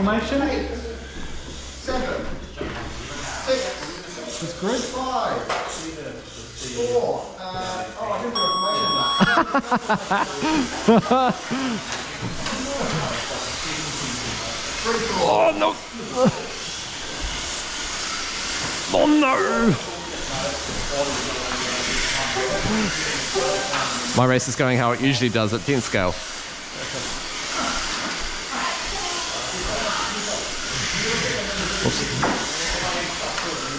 Formation. 7, 6. That's good. 5, 4. Oh, I didn't do a formation. Oh no! Oh no! My race is going how it usually does at 10 scale. Oops.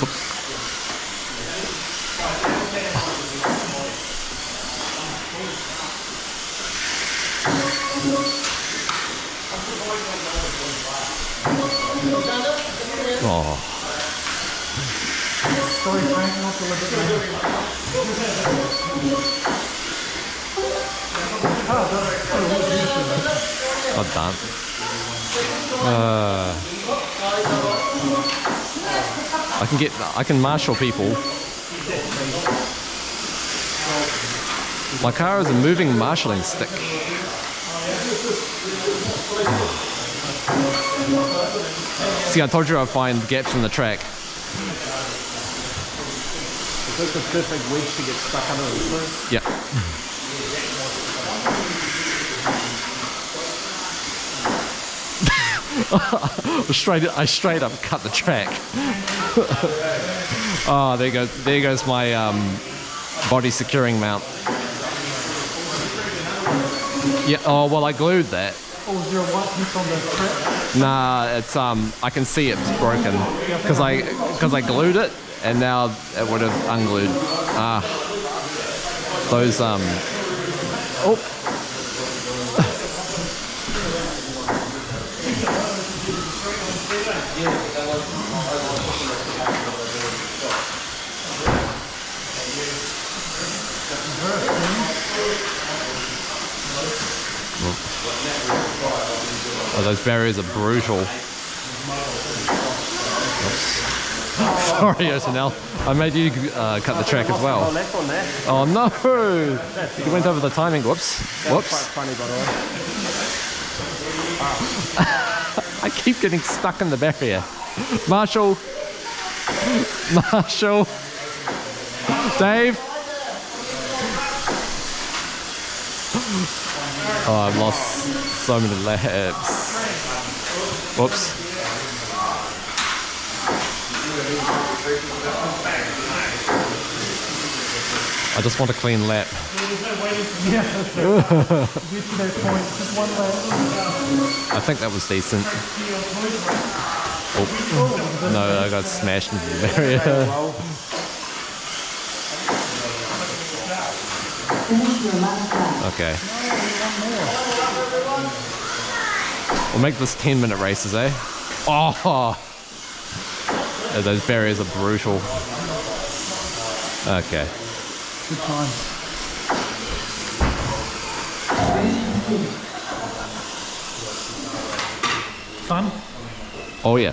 Oops. Oh. Sorry, Frank, not deliberately. Not done. I can marshal people. My car is a moving marshalling stick. See, I told you I'd find gaps in the track. Is this the perfect wedge to get stuck under the screw? Yeah. I straight up cut the track. Oh, there goes my body securing mount. Yeah. Oh well, I glued that. Oh, is there a white piece on the track? Nah, it's I can see it's broken because I glued it and now it would have unglued. Those oh. Oh, those barriers are brutal. Oops. Sorry, Osanel. I made you cut the track as well. Oh no! You went over the timing. Whoops. Whoops. I keep getting stuck in the barrier. Marshall. Marshall. Dave. Oh, I've lost so many laps. Whoops. I just want a clean lap. Yeah, that's right. Get to that point, just one lap. I think that was decent. Oh, no, I got smashed into the barrier. Okay. We'll make this 10-minute races, eh? Oh! Yeah, those barriers are brutal. Okay. Good time. Fun? Oh yeah.